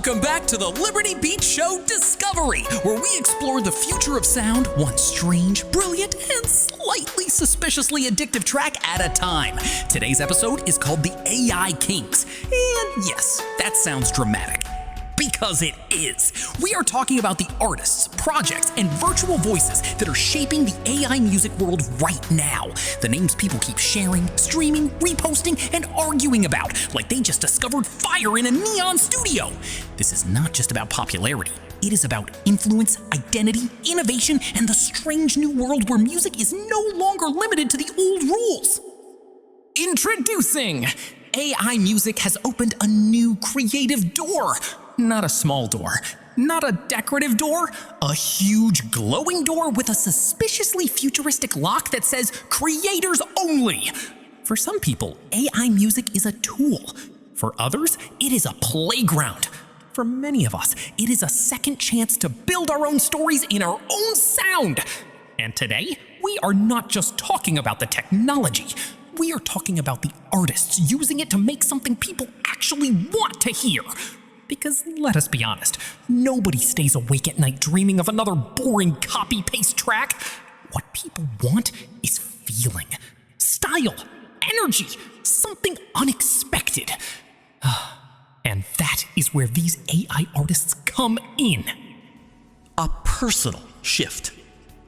Welcome back to the Liberty Beach Show Discovery, where we explore the future of sound, one strange, brilliant, and slightly suspiciously addictive track at a time. Today's episode is called The AI Kings. And yes, that sounds dramatic. Because it is. We are talking about the artists, projects, and virtual voices that are shaping the AI music world right now. The names people keep sharing, streaming, reposting, and arguing about, like they just discovered fire in a neon studio. This is not just about popularity. It is about influence, identity, innovation, and the strange new world where music is no longer limited to the old rules. Introducing! AI music has opened a new creative door. Not a small door, not a decorative door, a huge glowing door with a suspiciously futuristic lock that says creators only. For some people, AI music is a tool. For others, it is a playground. For many of us, it is a second chance to build our own stories in our own sound. And today, we are not just talking about the technology. We are talking about the artists using it to make something people actually want to hear. Because let's be honest, nobody stays awake at night dreaming of another boring copy-paste track. What people want is feeling, style, energy, something unexpected. And that is where these AI artists come in. A personal shift.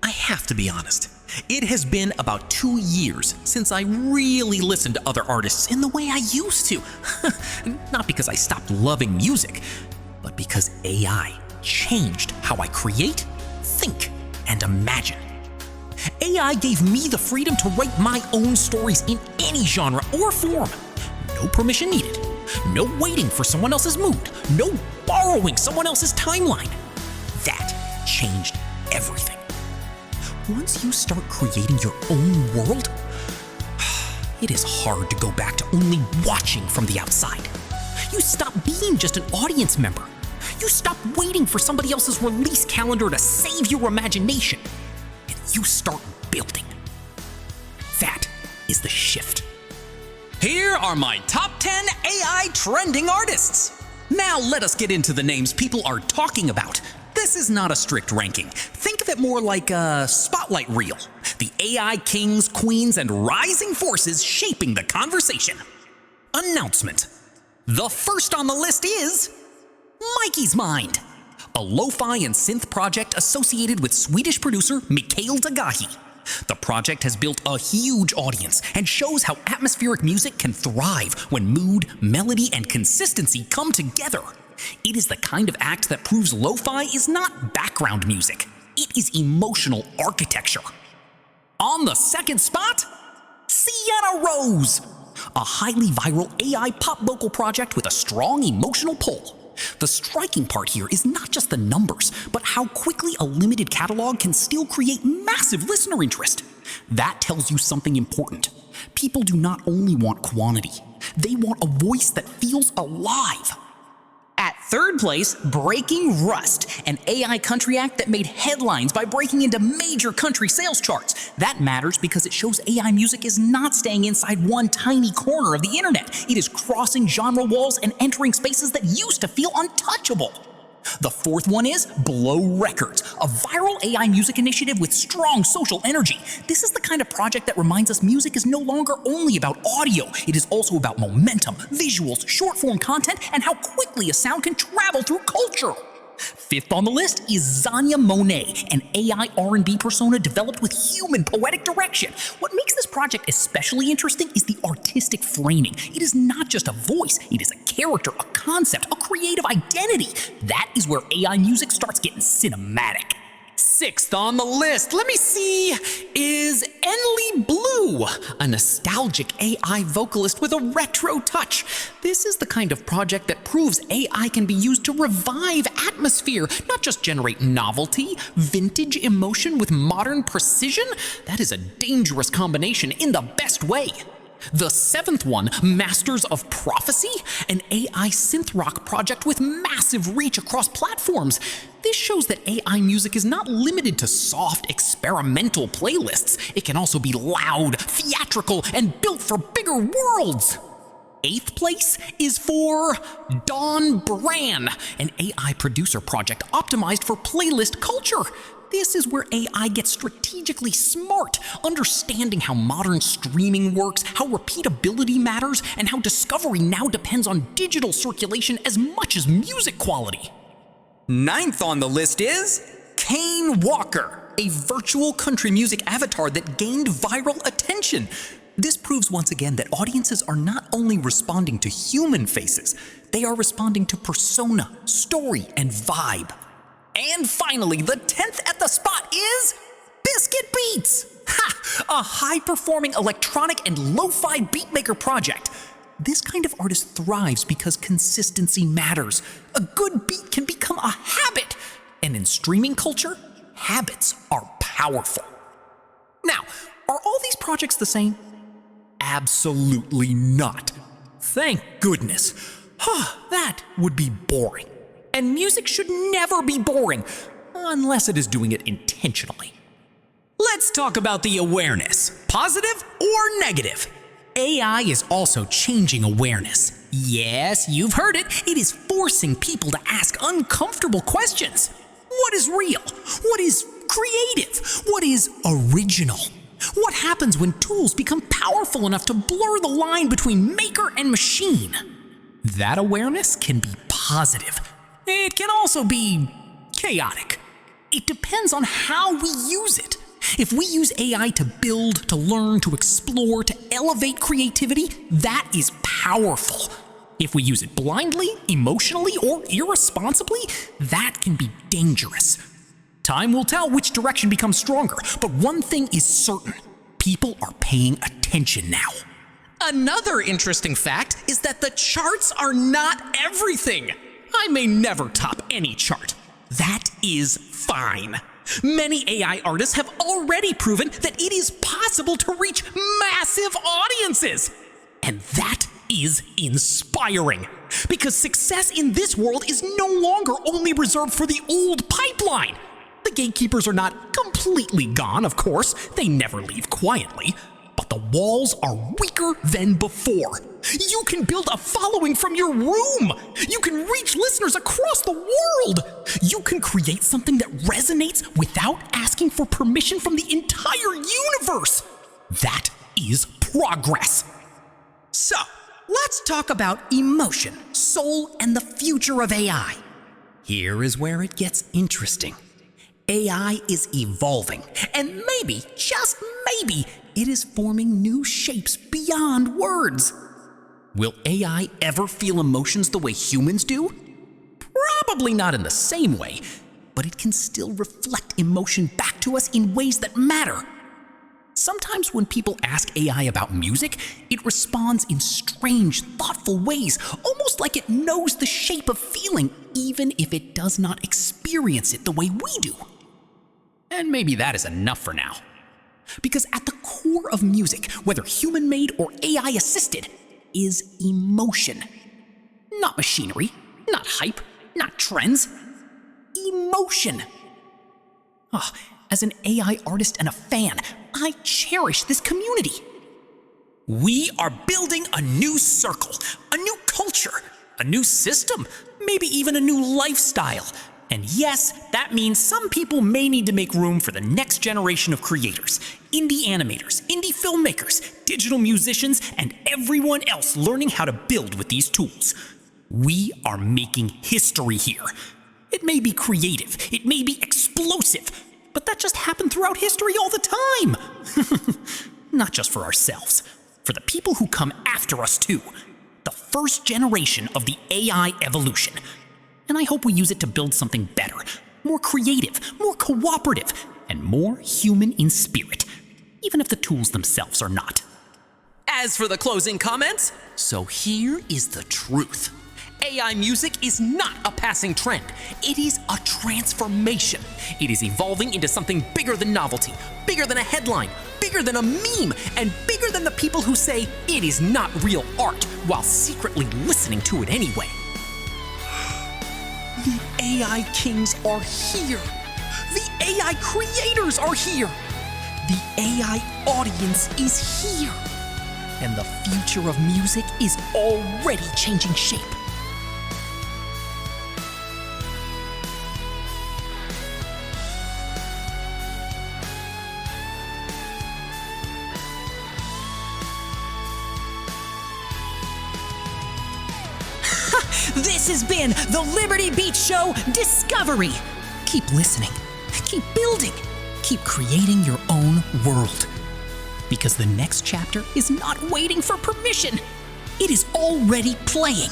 I have to be honest. It has been about 2 years since I really listened to other artists in the way I used to. Not because I stopped loving music, but because AI changed how I create, think, and imagine. AI gave me the freedom to write my own stories in any genre or form. No permission needed. No waiting for someone else's mood. No borrowing someone else's timeline. That changed everything. Once you start creating your own world, it is hard to go back to only watching from the outside. You stop being just an audience member. You stop waiting for somebody else's release calendar to save your imagination. And you start building. That is the shift. Here are my top 10 AI trending artists. Now let us get into the names people are talking about. This is not a strict ranking. Think of it more like a spotlight reel. The AI kings, queens, and rising forces shaping the conversation. Announcement. The first on the list is Mikey's Mind, a lo-fi and synth project associated with Swedish producer Mikael Dagahi. The project has built a huge audience and shows how atmospheric music can thrive when mood, melody, and consistency come together. It is the kind of act that proves lo-fi is not background music. It is emotional architecture. On the second spot, Sienna Rose, a highly viral AI pop vocal project with a strong emotional pull. The striking part here is not just the numbers, but how quickly a limited catalog can still create massive listener interest. That tells you something important. People do not only want quantity, they want a voice that feels alive. At third place, Breaking Rust, an AI country act that made headlines by breaking into major country sales charts. That matters because it shows AI music is not staying inside one tiny corner of the internet. It is crossing genre walls and entering spaces that used to feel untouchable. The fourth one is Blow Records, a viral AI music initiative with strong social energy. This is the kind of project that reminds us music is no longer only about audio. It is also about momentum, visuals, short-form content, and how quickly a sound can travel through culture. Fifth on the list is Zanya Monet, an AI R&B persona developed with human poetic direction. What makes this project especially interesting is the artistic framing. It is not just a voice, it is a character, a concept, a creative identity. That is where AI music starts getting cinematic. Sixth on the list, let me see, is Enly Blue, a nostalgic AI vocalist with a retro touch. This is the kind of project that proves AI can be used to revive atmosphere, not just generate novelty, vintage emotion with modern precision. That is a dangerous combination in the best way. The seventh one, Masters of Prophecy, an AI synth rock project with massive reach across platforms. This shows that AI music is not limited to soft, experimental playlists. It can also be loud, theatrical, and built for bigger worlds. 8th place is for Dawn Bran, an AI producer project optimized for playlist culture. This is where AI gets strategically smart, understanding how modern streaming works, how repeatability matters, and how discovery now depends on digital circulation as much as music quality. 9th on the list is Kane Walker, a virtual country music avatar that gained viral attention. This proves once again that audiences are not only responding to human faces, they are responding to persona, story, and vibe. And finally, the 10th at the spot is Biscuit Beats! Ha! A high-performing electronic and lo-fi beatmaker project. This kind of artist thrives because consistency matters. A good beat can become a habit. And in streaming culture, habits are powerful. Now, are all these projects the same? Absolutely not. Thank goodness. That would be boring. And music should never be boring, unless it is doing it intentionally. Let's talk about the awareness, positive or negative. AI is also changing awareness. Yes, you've heard it. It is forcing people to ask uncomfortable questions. What is real? What is creative? What is original? What happens when tools become powerful enough to blur the line between maker and machine? That awareness can be positive. It can also be chaotic. It depends on how we use it. If we use AI to build, to learn, to explore, to elevate creativity, that is powerful. If we use it blindly, emotionally, or irresponsibly, that can be dangerous. Time will tell which direction becomes stronger, but one thing is certain. People are paying attention now. Another interesting fact is that the charts are not everything. I may never top any chart. That is fine. Many AI artists have already proven that it is possible to reach massive audiences. And that is inspiring, because success in this world is no longer only reserved for the old pipeline. The gatekeepers are not completely gone, of course. They never leave quietly. But the walls are weaker than before. You can build a following from your room. You can reach listeners across the world. You can create something that resonates without asking for permission from the entire universe. That is progress. So, let's talk about emotion, soul, and the future of AI. Here is where it gets interesting. AI is evolving, and maybe, just maybe, it is forming new shapes beyond words. Will AI ever feel emotions the way humans do? Probably not in the same way, but it can still reflect emotion back to us in ways that matter. Sometimes when people ask AI about music, it responds in strange, thoughtful ways, almost like it knows the shape of feeling, even if it does not experience it the way we do. And maybe that is enough for now. Because at the core of music, whether human-made or AI-assisted, is emotion. Not machinery, not hype, not trends. Emotion. As an AI artist and a fan, I cherish this community. We are building a new circle, a new culture, a new system, maybe even a new lifestyle. And yes, that means some people may need to make room for the next generation of creators, indie animators, indie filmmakers, digital musicians, and everyone else learning how to build with these tools. We are making history here. It may be creative, it may be explosive, but that just happened throughout history all the time. Not just for ourselves, for the people who come after us too. The first generation of the AI evolution. And I hope we use it to build something better, more creative, more cooperative, and more human in spirit, even if the tools themselves are not. As for the closing comments, so here is the truth. AI music is not a passing trend. It is a transformation. It is evolving into something bigger than novelty, bigger than a headline, bigger than a meme, and bigger than the people who say it is not real art while secretly listening to it anyway. The AI kings are here. The AI creators are here. The AI audience is here. and the future of music is already changing shape. This has been the Liberty Beach Show Discovery. Keep listening, keep building, keep creating your own world. Because the next chapter is not waiting for permission. It is already playing.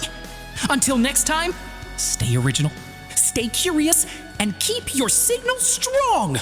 Until next time, stay original, stay curious, and keep your signal strong.